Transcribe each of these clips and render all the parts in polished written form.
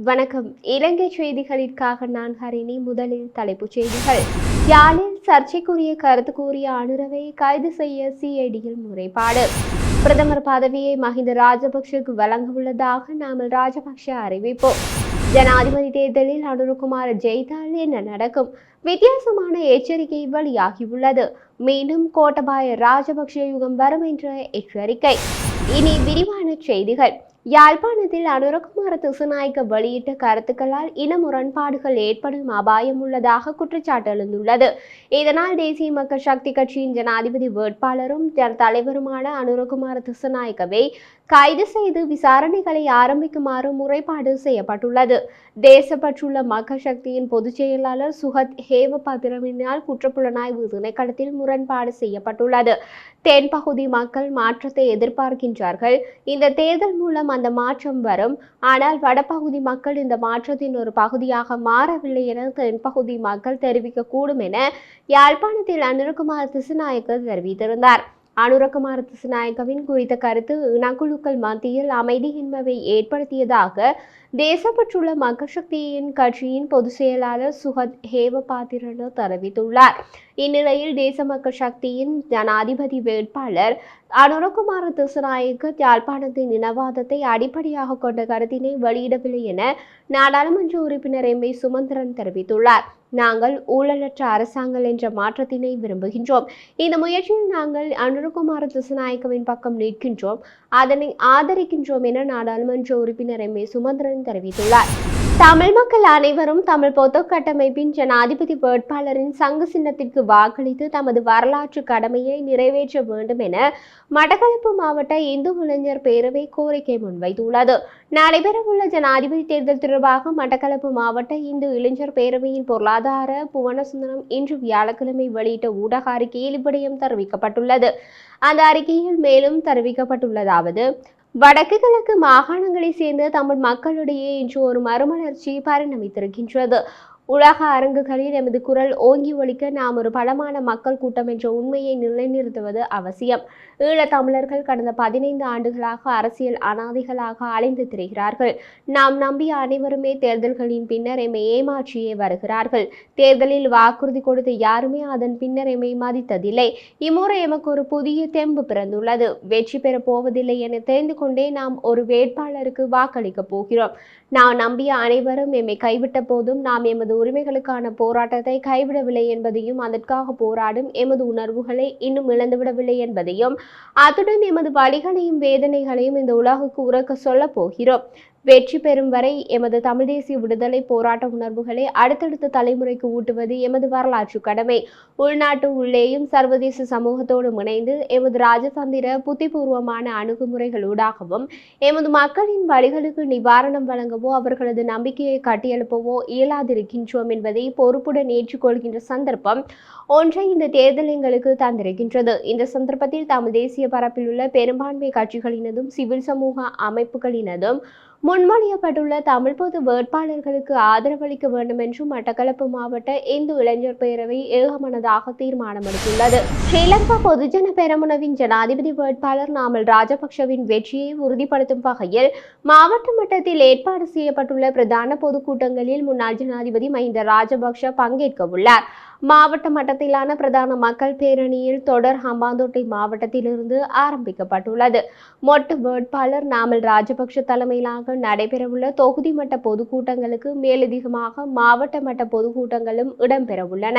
வணக்கம். இலங்கை செய்திகளிற்காக நான் ஹரிணி. முதலில் தலைப்புச் செய்திகள். யாழில் சர்ச்சைக்குரிய கருத்து கூறிய அனுரவை கைது செய்ய சிஐடியில் முறைப்பாடு. பிரதமர் பதவியை மஹிந்த ராஜபக்ஷவுக்கு வழங்க உள்ளதாக நாமல் ராஜபக்ஷ அறிவிப்பு. ஜனாதிபதி தேர்தலில் அனுரகுமார் ஜெயித்தால் என்ன நடக்கும்? வித்தியாசமான எச்சரிக்கை வெளியாகியுள்ளது. மீண்டும் கோட்டபாய ராஜபக்ஷ யுகம் வரும் என்ற எச்சரிக்கை. இனி விரிவான செய்திகள். யாழ்ப்பாணத்தில் அனுரகுமார திசுநாயக்க வெளியிட்ட கருத்துக்களால் இன முரண்பாடுகள் ஏற்படும் அபாயம் உள்ளதாக குற்றச்சாட்டு எழுந்துள்ளது. இதனால் தேசிய மக்கள் சக்தி கட்சியின் ஜனாதிபதி வேட்பாளரும் தலைவருமான அனுரகுமார திசுநாயக்கவை கைது செய்து விசாரணைகளை ஆரம்பிக்குமாறு முறைப்பாடு செய்யப்பட்டுள்ளது. தேசப்பற்றுள்ள மக்கள் சக்தியின் பொதுச் செயலாளர் சுகத் ஹேவபத்திரவினால் குற்றப்புலனாய்வு திணைக்களத்தில் முரண்பாடு செய்யப்பட்டுள்ளது. தென்பகுதி மக்கள் மாற்றத்தை எதிர்பார்க்கின்றார்கள். இந்த தேர்தல் மூலம் அந்த மாற்றம் வரும். ஆனால் வடபகுதி மக்கள் இந்த மாற்றத்தின் ஒரு பகுதியாக மாறவில்லை என தென்பகுதி மக்கள் தெரிவிக்கக்கூடும் என யாழ்ப்பாணத்தில் அனுரகுமார திசுநாயக்க தெரிவித்திருந்தார். அனுரகுமார திசுநாயக்கவின் குறித்த கருத்து இனக்குழுக்கள் மத்தியில் அமைதியின்மையை ஏற்படுத்தியதாக தேசப்பற்றுள்ள மக்கள் சக்தியின் கட்சியின் பொதுச் செயலாளர் சுகத் ஹேவபாத்திரன் தெரிவித்துள்ளார். இந்நிலையில் தேச மக்கள் சக்தியின் ஜனாதிபதி வேட்பாளர் அனுரகுமார திசுநாயக்க யாழ்ப்பாணத்தின் இனவாதத்தை அடிப்படையாக கொண்ட கருத்தினை வெளியிடவில்லை என நாடாளுமன்ற உறுப்பினர் எம் ஏ சுமந்திரன் தெரிவித்துள்ளார். நாங்கள் ஊழலற்ற அரசாங்கம் என்ற மாற்றத்தினை விரும்புகின்றோம். இந்த முயற்சியில் நாங்கள் அனுரகுமார திசுநாயக்கவின் பக்கம் நிற்கின்றோம், அதனை ஆதரிக்கின்றோம் என நாடாளுமன்ற உறுப்பினர் எம் ஏ சுமந்திரன் தெரிவித்துள்ளார். தமிழ் மக்கள் அனைவரும் தமிழ் பொது கட்டமைப்பின் ஜனாதிபதி வேட்பாளரின் சங்கு சின்னத்திற்கு வாக்களித்து தமது வரலாற்று கடமையை நிறைவேற்ற வேண்டும் என மட்டக்களப்பு மாவட்ட இந்து இளைஞர் பேரவை கோரிக்கை முன்வைத்துள்ளது. நடைபெறவுள்ள ஜனாதிபதி தேர்தல் தொடர்பாக மட்டக்களப்பு மாவட்ட இந்து இளைஞர் பேரவையின் பொருளாதார புவனசுந்தரம் இன்று வியாழக்கிழமை வெளியிட்ட ஊடக அறிக்கையில் இவ்விடயம் தெரிவிக்கப்பட்டுள்ளது. அந்த அறிக்கையில் மேலும் தெரிவிக்கப்பட்டுள்ளதாவது: வடக்கு கிழக்கு மாகாணங்களை சேர்ந்த தமிழ் மக்களிடையே இன்று ஒரு மறுமலர்ச்சி பரிணமித்திருக்கின்றது. உலக அரங்குகளில் எமது குரல் ஓங்கி ஒலிக்க நாம் ஒரு பலமான மக்கள் கூட்டம் என்ற உண்மையை நிலைநிறுத்துவது அவசியம். ஈழத்தமிழர்கள் கடந்த 15 ஆண்டுகளாக அரசியல் அனாதைகளாக அலைந்து திரிகிறார்கள். நாம் நம்பிய அனைவருமே தேர்தல்களின் பின்னர் எம்மை ஏமாற்றியே வருகிறார்கள். தேர்தலில் வாக்குறுதி கொடுத்த யாருமே அதன் பின்னர் எம்மை மதித்ததில்லை. இம்முறை எமக்கு ஒரு புதிய தெம்பு பிறந்துள்ளது. வெற்றி பெற போவதில்லை என தெரிந்து கொண்டே நாம் ஒரு வேட்பாளருக்கு வாக்களிக்க போகிறோம். நாம் நம்பிய அனைவரும் எம்மை கைவிட்ட போதும் நாம் எமது உரிமைகளுக்கான போராட்டத்தை கைவிடவில்லை என்பதையும், அதற்காக போராடும் எமது உணர்வுகளை இன்னும் இழந்துவிடவில்லை என்பதையும், அத்துடன் எமது வலிகளையும் வேதனைகளையும் இந்த உலகுக்கு உறக்க சொல்ல போகிறோம். வெற்றி பெறும் வரை எமது தமிழ் தேசிய விடுதலை போராட்ட உணர்வுகளை அடுத்தடுத்த தலைமுறைக்கு ஊட்டுவது எமது வரலாற்று கடமை. உள்நாட்டு உள்ளேயும் சர்வதேச சமூகத்தோடு இணைந்து எமது ராஜதந்திர புத்திபூர்வமான அணுகுமுறைகளூடாகவும் எமது மக்களின் வழிகளுக்கு நிவாரணம் வழங்கவோ அவர்களது நம்பிக்கையை கட்டியெழுப்பவோ இயலாதிருக்கின்றோம் என்பதை பொறுப்புடன் ஏற்றுக்கொள்கின்ற சந்தர்ப்பம் ஒன்றை இந்த தேர்தல் எங்களுக்கு தந்திருக்கின்றது. இந்த சந்தர்ப்பத்தில் தமிழ் தேசிய பரப்பில் உள்ள பெரும்பான்மை கட்சிகளினதும் சிவில் சமூக அமைப்புகளினதும் முன்மொழியப்பட்டுள்ள தமிழ் பொது வேட்பாளர்களுக்கு ஆதரவளிக்க வேண்டும் என்றும் மட்டக்களப்பு மாவட்ட இந்து இளைஞர் பேரவை ஏகமனதாக தீர்மானம் எடுத்துள்ளது. ஸ்ரீலங்கா பொதுஜன பெரமுனவின் ஜனாதிபதி வேட்பாளர் நாமல் ராஜபக்ஷவின் வெற்றியை உறுதிப்படுத்தும் வகையில் மாவட்ட மட்டத்தில் ஏற்பாடு செய்யப்பட்டுள்ள பிரதான பொதுக்கூட்டங்களில் முன்னாள் ஜனாதிபதி மஹிந்த ராஜபக்ஷ பங்கேற்க உள்ளார். மாவட்ட மட்டத்திலான பிரதான மக்கள் பேரணியில் தொடர் ஹம்பாந்தோட்டை மாவட்டத்திலிருந்து ஆரம்பிக்கப்பட்டுள்ளது. மொட்டு வேட்பாளர் நாமல் ராஜபக்ஷ தலைமையிலாக நடைபெறவுள்ள தொகுதி மட்ட பொதுக்கூட்டங்களுக்கு மேலதிகமாக மாவட்ட மட்ட பொதுக்கூட்டங்களும் இடம்பெறவுள்ளன.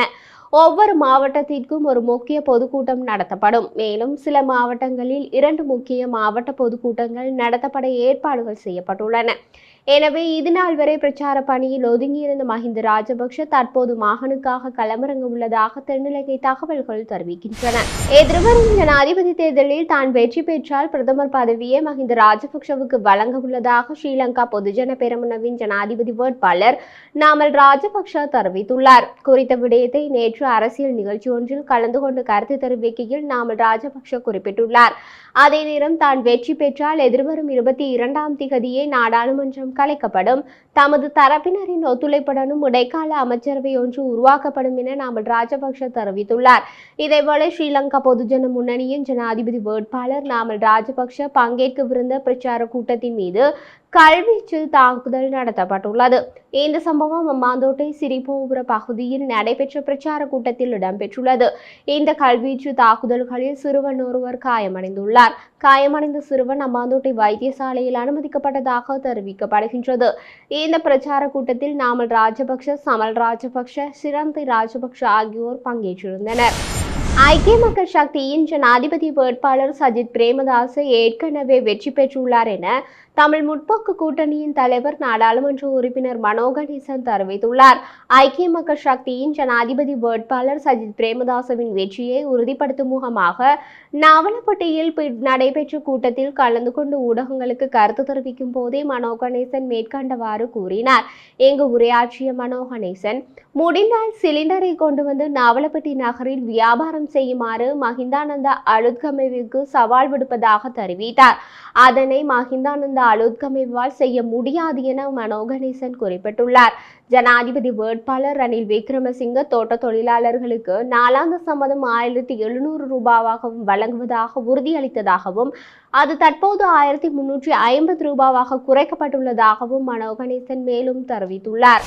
ஒவ்வொரு மாவட்டத்திற்கும் ஒரு முக்கிய பொதுக்கூட்டம் நடத்தப்படும். மேலும் சில மாவட்டங்களில் 2 முக்கிய மாவட்ட பொதுக்கூட்டங்கள் நடத்தப்பட ஏற்பாடுகள் செய்யப்பட்டுள்ளன. எனவே இதுநாள் வரை பிரச்சார பணியில் ஒதுங்கியிருந்த மஹிந்த ராஜபக்ஷ தற்போது மகனுக்காக களமிறங்க உள்ளதாக தென்னிலங்கை தகவல்கள் தெரிவிக்கின்றன. எதிர்வரும் ஜனாதிபதி தேர்தலில் தான் வெற்றி பெற்றால் பிரதமர் பதவியை மஹிந்த ராஜபக்ஷவுக்கு வழங்க உள்ளதாக ஸ்ரீலங்கா பொதுஜன பெரமுனவின் ஜனாதிபதி வேட்பாளர் நாமல் ராஜபக்ஷ தெரிவித்துள்ளார். குறித்த விடயத்தை நேற்று அரசியல் நிகழ்ச்சி ஒன்றில் கலந்து கொண்டு கருத்து தெரிவிக்கையில் நாமல் ராஜபக்ஷ குறிப்பிட்டுள்ளார். அதே நேரம் தான் வெற்றி பெற்றால் எதிர்வரும் 22ஆம் திகதியே நாடாளுமன்றம் கலைக்கப்படும், தமது தரப்பினரின் ஒத்துழைப்புடனும் இடைக்கால அமைச்சரவை ஒன்று உருவாக்கப்படும் என நாமல் ராஜபக்ஷ தெரிவித்துள்ளார். இதேவேளை ஸ்ரீலங்கா பொதுஜன முன்னணியின் ஜனாதிபதி வேட்பாளர் நாமல் ராஜபக்ஷ பங்கேற்கவிருந்த பிரச்சார கூட்டத்தின் மீது கல்வீச்சில் தாக்குதல் நடத்தப்பட்டுள்ளது. இந்த சம்பவம் அம்மாந்தோட்டை சிறிபோபுர பகுதியில் நடைபெற்ற பிரச்சார கூட்டத்தில் இடம்பெற்றுள்ளது. இந்த கல்வீச்சு தாக்குதல்களில் சிறுவன் ஒருவர் காயமடைந்துள்ளார். காயமடைந்த சிறுவன் அம்மாந்தோட்டை வைத்தியசாலையில் அனுமதிக்கப்பட்டதாக தெரிவிக்கப்படுகின்றது. இந்த பிரச்சார கூட்டத்தில் நாமல் ராஜபக்ஷ, சமல் ராஜபக்ஷ, சிரந்தி ராஜபக்ஷ ஆகியோர் பங்கேற்றிருந்தனர். ஐக்கிய மக்கள் சக்தியின் ஜனாதிபதி வேட்பாளர் சஜித் பிரேமதாச ஏற்கனவே வெற்றி பெற்றுள்ளார் என தமிழ் முற்போக்கு கூட்டணியின் தலைவர் நாடாளுமன்ற உறுப்பினர் மனோ கணேசன் தெரிவித்துள்ளார். ஐக்கிய மக்கள் சக்தியின் ஜனாதிபதி வேட்பாளர் சஜித் பிரேமதாசவின் வெற்றியை உறுதிப்படுத்தும் முகமாக நாவலப்பட்டியில் நடைபெற்ற கூட்டத்தில் கலந்து கொண்டு ஊடகங்களுக்கு கருத்து தெரிவிக்கும் போதே மனோ கணேசன் மேற்கண்டவாறு கூறினார். இங்கு உரையாற்றிய மனோ கணேசன், முடிந்தால் சிலிண்டரை கொண்டு வந்து நாவலப்பட்டி நகரில் வியாபாரம் செய்யுமாறு மஹிந்தானந்த அலுத்கமேவிற்கு சவால் விடுப்பதாக தெரிவித்தார். அதனை மஹிந்தானந்த அலுத்கமேவால் செய்ய முடியாது என மனோ கணேசன் குறிப்பிட்டுள்ளார். ஜனாதிபதி வேட்பாளர் ரணில் விக்ரமசிங்க தோட்ட தொழிலாளர்களுக்கு நாளாந்த சம்பளம் 1700 ரூபாவாகவும் வழங்குவதாக உறுதியளித்ததாகவும் அது தற்போது 1350 ரூபாவாக குறைக்கப்பட்டுள்ளதாகவும் மனோ கணேசன் மேலும் தெரிவித்துள்ளார்.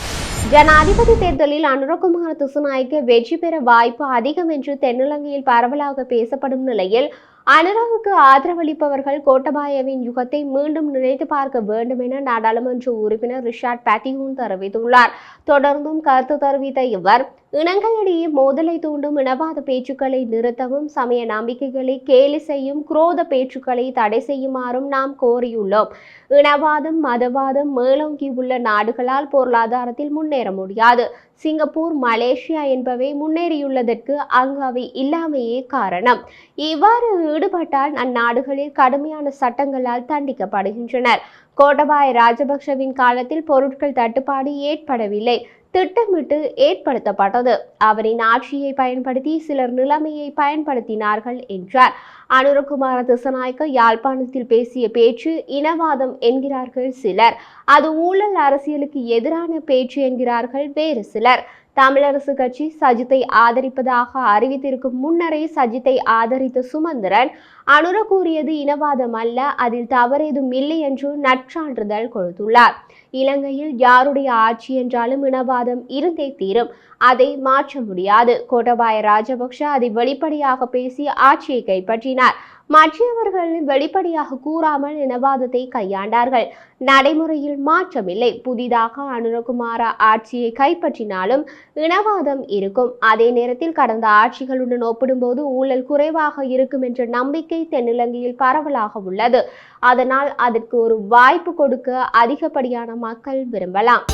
ஜனாதிபதி தேர்தலில் அனுரகுமார திசுநாயக்க வெற்றி பெற வாய்ப்பு அதிகம் என்று தென்னிலங்கையில் பரவலாக பேசப்படும் நிலையில் அனுராவுக்கு ஆதரவளிப்பவர்கள் கோட்டபாயவின் யுகத்தை மீண்டும் நினைத்து பார்க்க வேண்டும் என நாடாளுமன்ற உறுப்பினர் ரிஷாட் பேட்டியூன் தெரிவித்துள்ளார். தொடர்ந்தும் கருத்து தெரிவித்த இவர், இனங்களிடையே மோதலை தூண்டும் இனவாத பேச்சுக்களை நிறுத்தவும், சமய நம்பிக்கைகளை கேலி செய்யும் குரோத பேச்சுக்களை தடை செய்யுமாறும் நாம் கோரியுள்ளோம். இனவாதம், மதவாதம் மேலோங்கியுள்ள நாடுகளால் பொருளாதாரத்தில் முன்னேற முடியாது. சிங்கப்பூர், மலேசியா என்பவை முன்னேறியுள்ளதற்கு அங்கு அவை இல்லாமையே காரணம். இவ்வாறு ஈடுபட்டால் அந்நாடுகளில் கடுமையான சட்டங்களால் தண்டிக்கப்படுகின்றனர். கோட்டபாய ராஜபக்ஷவின் காலத்தில் பொருட்கள் தட்டுப்பாடு ஏற்படவில்லை, திட்டமிட்டு ஏற்படுத்தப்பட்டது. அவரின் ஆட்சியை பயன்படுத்தி சிலர் நிலைமையை பயன்படுத்தினார்கள் என்றார். அனுரகுமார திசுநாயக்க யாழ்ப்பாணத்தில் பேசிய பேச்சு இனவாதம் என்கிறார்கள் சிலர், அது ஊழல் அரசியலுக்கு எதிரான பேச்சு என்கிறார்கள் வேறு சிலர். தமிழரசு கட்சி சஜித்தை ஆதரிப்பதாக அறிவித்திருக்கும் முன்னரே சஜித்தை ஆதரித்த சுமந்திரன் அனுர கூறியது இனவாதம் அல்ல, அதில் தவறேதும் இல்லை என்று நற்சான்றிதழ் கொடுத்துள்ளார். இலங்கையில் யாருடைய ஆட்சி என்றாலும் இனவாதம் இருந்தே தீரும், அதை மாற்ற முடியாது. கோட்டபாய ராஜபக்ஷ அதை வெளிப்படையாக பேசி ஆட்சியை கைப்பற்றினார். மற்றவர்கள் வெளிப்படையாக கூறாமல் இனவாதத்தை கையாண்டார்கள். நடைமுறையில் மாற்றமில்லை. புதிதாக அனுரகுமார ஆட்சியை கைப்பற்றினாலும் இனவாதம் இருக்கும். அதே நேரத்தில் கடந்த ஆட்சிகளுடன் ஒப்பிடும்போது ஊழல் குறைவாக இருக்கும் என்ற நம்பிக்கை தென்னிலங்கையில் பரவலாக உள்ளது. அதனால் அதற்கு ஒரு வாய்ப்பு கொடுக்க அதிகப்படியான மக்கள் விரும்பலாம்.